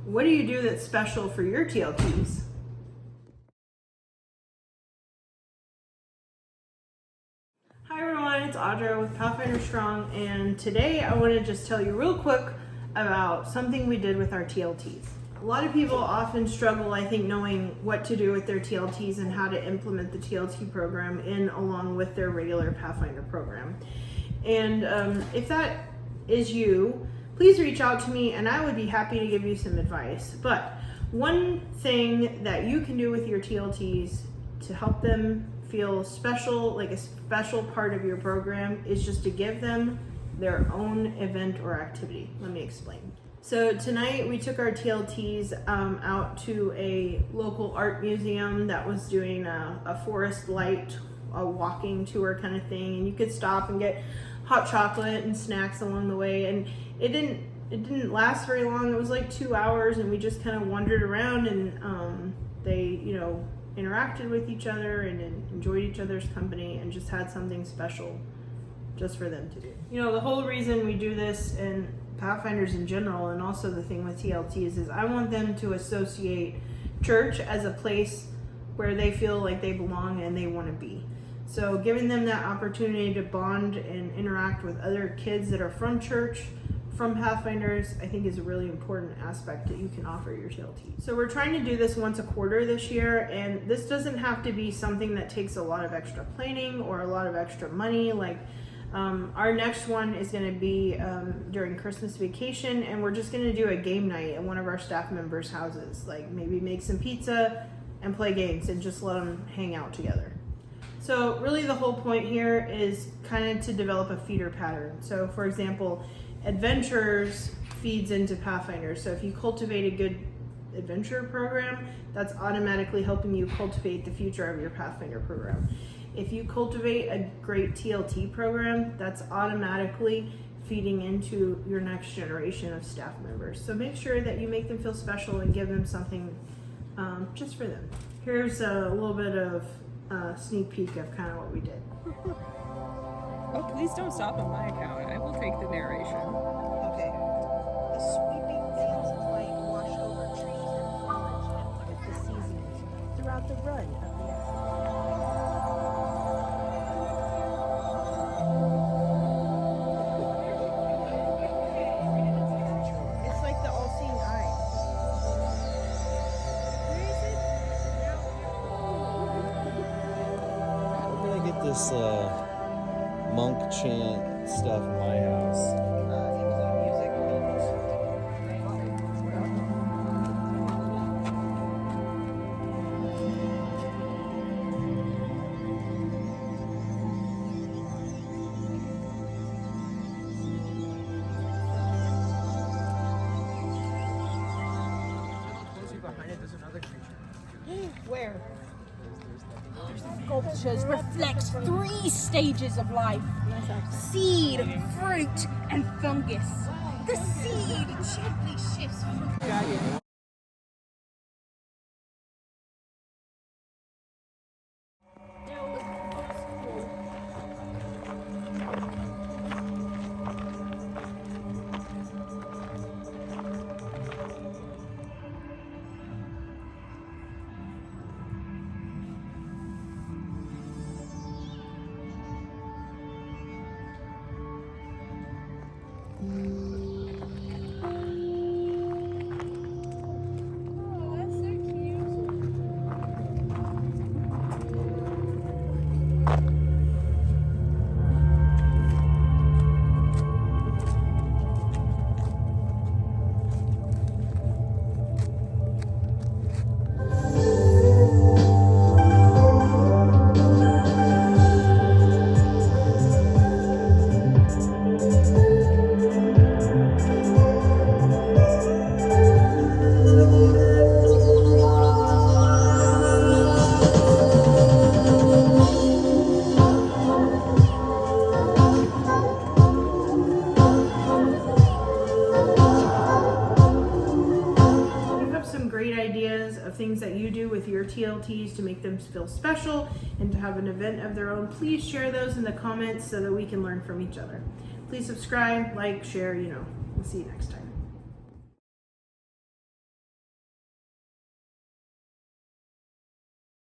What do you do that's special for your TLTs? Hi everyone, it's Audra with Pathfinder Strong, and today I want to just tell you real quick about something we did with our TLTs. A lot of people often struggle, I think, knowing what to do with their TLTs and how to implement the TLT program in along with their regular Pathfinder program. And if that is you, please reach out to me and I would be happy to give you some advice. But one thing that you can do with your TLTs to help them feel special, like a special part of your program, is just to give them their own event or activity. Let me explain. So tonight we took our TLTs out to a local art museum that was doing a forest light, a walking tour kind of thing, and you could stop and get hot chocolate and snacks along the way. And it didn't last very long. It was like 2 hours, and we just kind of wandered around, and they, interacted with each other and enjoyed each other's company and just had something special just for them to do. The whole reason we do this, and Pathfinders in general, and also the thing with TLTs, is I want them to associate church as a place where they feel like they belong and they want to be. So giving them that opportunity to bond and interact with other kids that are from church, from Pathfinders, I think is a really important aspect that you can offer your TLT. So we're trying to do this once a quarter this year, and this doesn't have to be something that takes a lot of extra planning or a lot of extra money. Like our next one is going to be during Christmas vacation, and we're just going to do a game night at one of our staff members' houses. Like maybe make some pizza and play games and just let them hang out together. So really the whole point here is kind of to develop a feeder pattern. So for example, Adventures feeds into Pathfinder. So if you cultivate a good adventure program, that's automatically helping you cultivate the future of your Pathfinder program. If you cultivate a great TLT program, that's automatically feeding into your next generation of staff members. So make sure that you make them feel special and give them something just for them. Here's a little bit of a sneak peek of kind of what we did. Oh, please don't stop on my account. I will take the narration. Okay. The sweeping fields of light wash over trees and foliage and mark the seasons throughout the run of the It's like the all-seeing eye. Where did I get this monk chant stuff in my house? Behind it, there's another creature. Where? Sculptures reflects 3 stages of life: seed, fruit, and fungus. The seed gently shifts from of things that you do with your TLTs to make them feel special and to have an event of their own, please share those in the comments so that we can learn from each other. Please subscribe, like, share, we'll see you next time.